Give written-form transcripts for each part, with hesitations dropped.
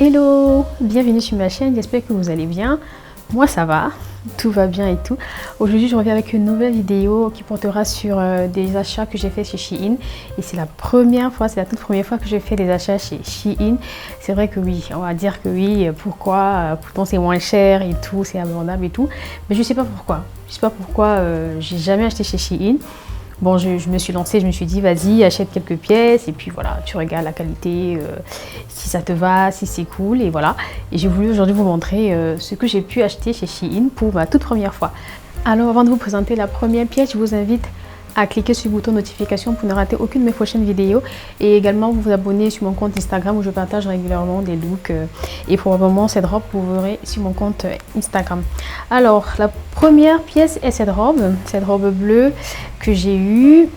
Hello, bienvenue sur ma chaîne, j'espère que vous allez bien. Moi ça va, tout va bien et tout. Aujourd'hui je reviens avec une nouvelle vidéo qui portera sur des achats que j'ai fait chez Shein. Et c'est la première fois, c'est la toute première fois que je fais des achats chez Shein. C'est vrai que oui, on va dire que oui, pourquoi, pourtant c'est moins cher et tout, c'est abordable et tout. Mais je sais pas pourquoi, j'ai jamais acheté chez Shein. Bon, je me suis lancée, je me suis dit, vas-y, achète quelques pièces et puis voilà, tu regardes la qualité, si ça te va, si c'est cool et voilà. Et j'ai voulu aujourd'hui vous montrer ce que j'ai pu acheter chez Shein pour ma toute première fois. Alors, avant de vous présenter la première pièce, je vous invite à cliquer sur le bouton notification pour ne rater aucune de mes prochaines vidéos et également vous abonner sur mon compte Instagram où je partage régulièrement des looks et probablement cette robe vous verrez sur mon compte Instagram. Alors la première pièce est cette robe bleue que j'ai eue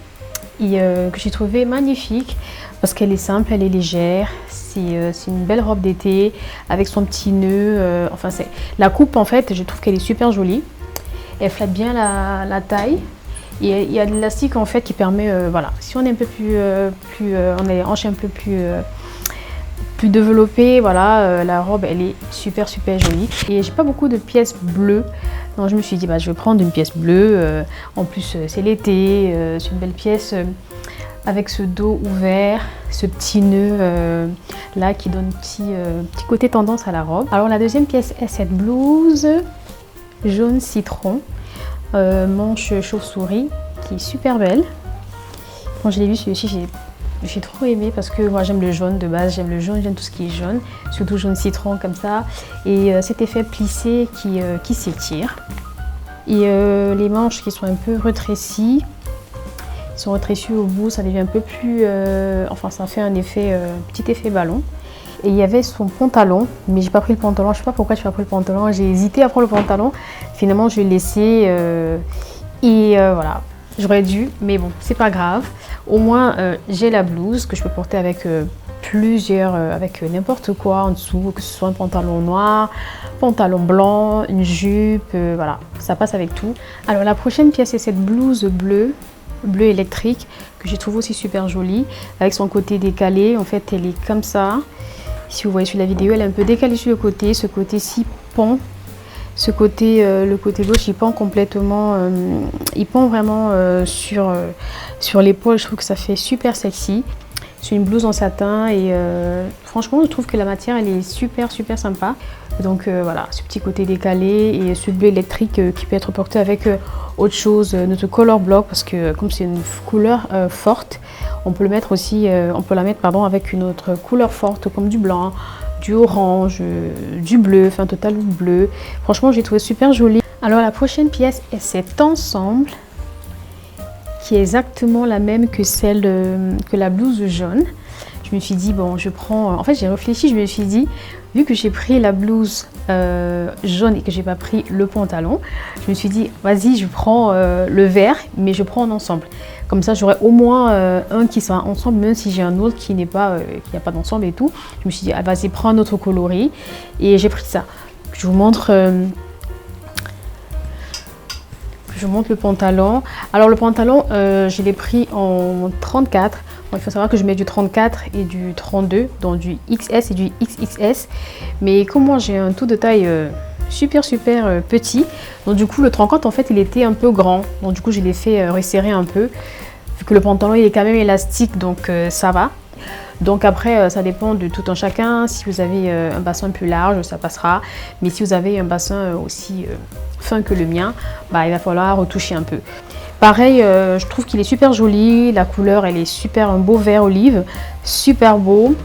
et que j'ai trouvée magnifique parce qu'elle est simple, elle est légère. C'est une belle robe d'été avec son petit nœud, enfin c'est la coupe en fait, je trouve qu'elle est super jolie, elle flatte bien la taille. Et il y a de l'élastique en fait qui permet, voilà, si on est un peu on a les hanches un peu plus développées, voilà, la robe elle est super jolie. Et j'ai pas beaucoup de pièces bleues, donc je me suis dit bah je vais prendre une pièce bleue. En plus c'est l'été, c'est une belle pièce avec ce dos ouvert, ce petit nœud là qui donne petit côté tendance à la robe. Alors la deuxième pièce est cette blouse jaune citron. Manche chauve-souris qui est super belle. Quand je l'ai vu celui-ci, j'ai trop aimé parce que moi j'aime le jaune de base, j'aime le jaune, j'aime tout ce qui est jaune, surtout jaune citron comme ça. Et cet effet plissé qui s'étire. Et les manches qui sont un peu rétrécies, sont rétrécies au bout, ça devient un peu plus, enfin ça fait un effet, petit effet ballon. Et il y avait son pantalon, mais j'ai pas pris le pantalon, je sais pas pourquoi je n'ai pas pris le pantalon, j'ai hésité à prendre le pantalon, finalement je l'ai laissé voilà, j'aurais dû, mais bon, c'est pas grave. Au moins j'ai la blouse que je peux porter avec avec n'importe quoi en dessous, que ce soit un pantalon noir, pantalon blanc, une jupe, voilà, ça passe avec tout. Alors la prochaine pièce c'est cette blouse bleu électrique que j'ai trouvé aussi super jolie, avec son côté décalé, en fait elle est comme ça. Si vous voyez sur la vidéo, elle est un peu décalée sur le côté. Ce côté-ci pend. Ce côté, le côté gauche, il pend complètement. Il pend vraiment sur l'épaule. Je trouve que ça fait super sexy. C'est une blouse en satin et franchement, je trouve que la matière, elle est super sympa. Donc voilà, ce petit côté décalé et ce bleu électrique qui peut être porté avec autre chose, notre color block, parce que comme c'est une couleur forte, on peut le mettre aussi, avec une autre couleur forte comme du blanc, du orange, du bleu, enfin total bleu. Franchement, j'ai trouvé super joli. Alors la prochaine pièce est cet ensemble qui est exactement la même que celle que la blouse jaune. Je me suis dit bon, je prends. En fait, j'ai réfléchi, je me suis dit vu que j'ai pris la blouse jaune et que j'ai pas pris le pantalon, je me suis dit vas-y, je prends le vert, mais je prends en ensemble. Comme ça, j'aurai au moins un qui sera ensemble, même si j'ai un autre qui n'est pas, qui n'a pas d'ensemble et tout. Je me suis dit ah, vas-y, prends un autre coloris et j'ai pris ça. Je vous montre. Je montre le pantalon. Alors le pantalon, je l'ai pris en 34. Bon, il faut savoir que je mets du 34 et du 32, donc du XS et du XXS. Mais comme moi j'ai un tout de taille super petit, donc du coup le 34 en fait il était un peu grand. Donc du coup je l'ai fait resserrer un peu. Vu que le pantalon il est quand même élastique, donc ça va. Donc après ça dépend de tout un chacun. Si vous avez un bassin plus large, ça passera. Mais si vous avez un bassin aussi fin que le mien, bah, il va falloir retoucher un peu. Pareil, je trouve qu'il est super joli. La couleur elle est super, un beau vert olive, super beau.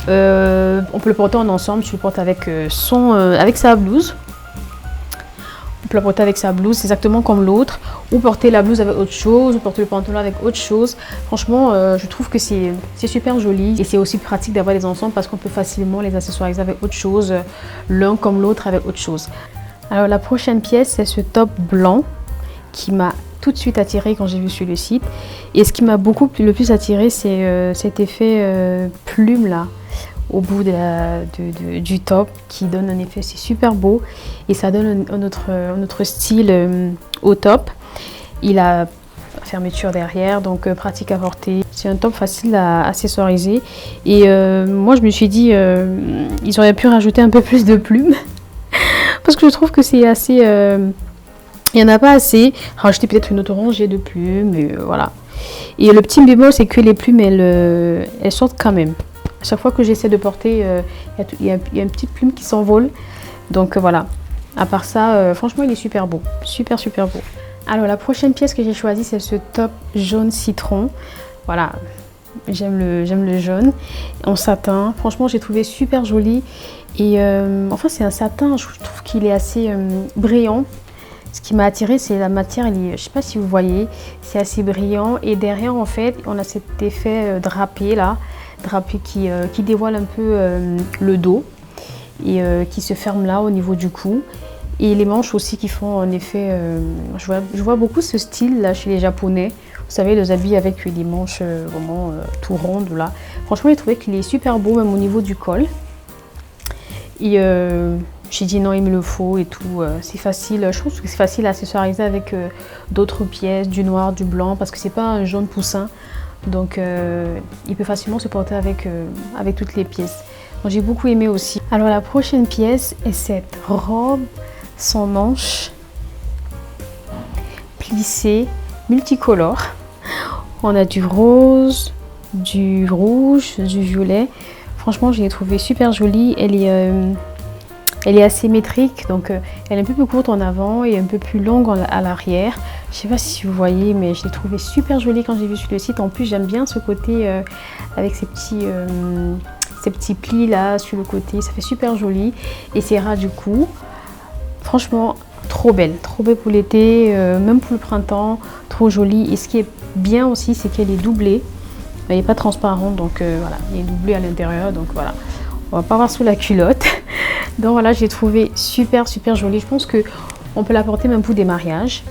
On peut le porter en ensemble. Je le porte avec avec sa blouse. On peut la porter avec sa blouse, c'est exactement comme l'autre, ou porter la blouse avec autre chose, ou porter le pantalon avec autre chose. Franchement, je trouve que c'est super joli et c'est aussi pratique d'avoir des ensembles parce qu'on peut facilement les accessoiriser avec autre chose, l'un comme l'autre avec autre chose. Alors la prochaine pièce, c'est ce top blanc qui m'a tout de suite attirée quand j'ai vu sur le site. Et ce qui m'a le plus attirée, c'est cet effet plume là au bout du top qui donne un effet, c'est super beau et ça donne un autre style au top. Il a fermeture derrière, donc pratique à porter. C'est un top facile à accessoiriser. Et moi, je me suis dit, ils auraient pu rajouter un peu plus de plumes. Parce que je trouve que c'est assez... il n'y en a pas assez. Rajouter peut-être une autre rangée de plumes. Voilà. Et le petit bémol, c'est que les plumes, elles sortent quand même. À chaque fois que j'essaie de porter, il y a une petite plume qui s'envole. Donc voilà. À part ça, franchement, il est super beau. Super, super beau. Alors, la prochaine pièce que j'ai choisie, c'est ce top jaune citron. Voilà. J'aime le jaune. En satin. Franchement, j'ai trouvé super joli. Et enfin, c'est un satin. Je trouve qu'il est assez brillant. Ce qui m'a attiré, c'est la matière. Je ne sais pas si vous voyez. C'est assez brillant. Et derrière, en fait, on a cet effet drapé là. Drapé qui dévoile un peu le dos. Et qui se ferme là au niveau du cou. Et les manches aussi qui font en effet, je vois beaucoup ce style là chez les Japonais. Vous savez, les habits avec les manches vraiment tout rondes là. Franchement, j'ai trouvé qu'il est super beau même au niveau du col. Et j'ai dit non, il me le faut et tout. C'est facile, je pense que c'est facile à accessoiriser avec d'autres pièces, du noir, du blanc, parce que c'est pas un jaune poussin. Donc il peut facilement se porter avec toutes les pièces. Donc j'ai beaucoup aimé aussi. Alors la prochaine pièce est cette robe sans manches, plissée, multicolore. On a du rose, du rouge, du violet. Franchement, je l'ai trouvée super jolie. Elle est asymétrique, donc elle est un peu plus courte en avant et un peu plus longue à l'arrière. Je ne sais pas si vous voyez, mais je l'ai trouvée super jolie quand j'ai vu sur le site. En plus, j'aime bien ce côté avec ces petits plis là sur le côté. Ça fait super joli et c'est ras du cou. Franchement, trop belle pour l'été, même pour le printemps, trop jolie. Et ce qui est bien aussi, c'est qu'elle est doublée. Elle n'est pas transparente, donc voilà, elle est doublée à l'intérieur, donc voilà. On va pas voir sous la culotte. Donc voilà, j'ai trouvé super jolie. Je pense qu'on peut la porter même pour des mariages.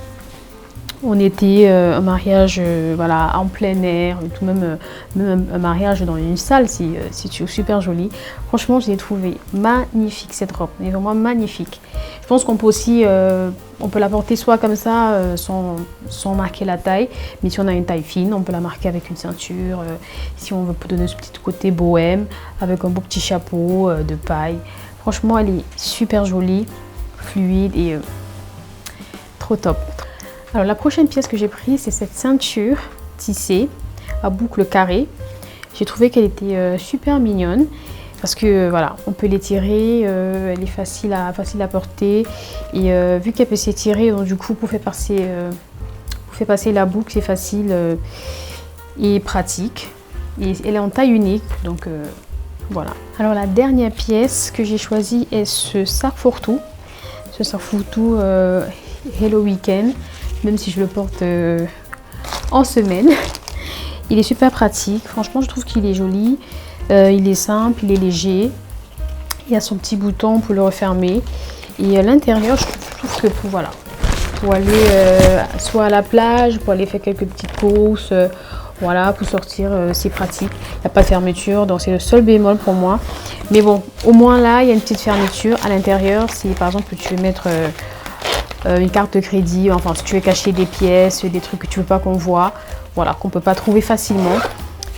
On était un mariage voilà, en plein air, tout même un mariage dans une salle, c'est super joli. Franchement, je l'ai trouvé magnifique cette robe, elle est vraiment magnifique. Je pense qu'on peut aussi, on peut la porter soit comme ça, sans marquer la taille, mais si on a une taille fine, on peut la marquer avec une ceinture. Si on veut donner ce petit côté bohème, avec un beau petit chapeau de paille. Franchement, elle est super jolie, fluide et trop top. Alors la prochaine pièce que j'ai prise, c'est cette ceinture tissée à boucle carrée. J'ai trouvé qu'elle était super mignonne parce que voilà, on peut l'étirer, elle est facile à porter et vu qu'elle peut s'étirer, donc du coup pour faire passer la boucle, c'est facile et pratique. Et elle est en taille unique, donc voilà. Alors la dernière pièce que j'ai choisie est ce sac fourre-tout. Ce sac fourre-tout Hello Weekend. Même si je le porte en semaine. Il est super pratique. Franchement, je trouve qu'il est joli. Il est simple, il est léger. Il y a son petit bouton pour le refermer. Et à l'intérieur, je trouve que pour aller soit à la plage, pour aller faire quelques petites courses, voilà, pour sortir, c'est pratique. Il n'y a pas de fermeture, donc c'est le seul bémol pour moi. Mais bon, au moins là, il y a une petite fermeture à l'intérieur. Si par exemple tu veux mettre une carte de crédit, enfin si tu veux cacher des pièces, des trucs que tu veux pas qu'on voit, voilà, qu'on peut pas trouver facilement.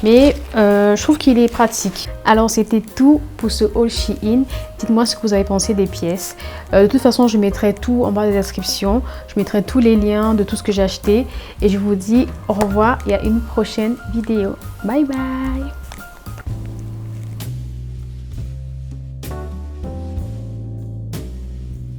Mais je trouve qu'il est pratique. Alors c'était tout pour ce haul Shein. Dites-moi ce que vous avez pensé des pièces. De toute façon, je mettrai tout en bas de la description. Je mettrai tous les liens de tout ce que j'ai acheté. Et je vous dis au revoir et à une prochaine vidéo. Bye bye.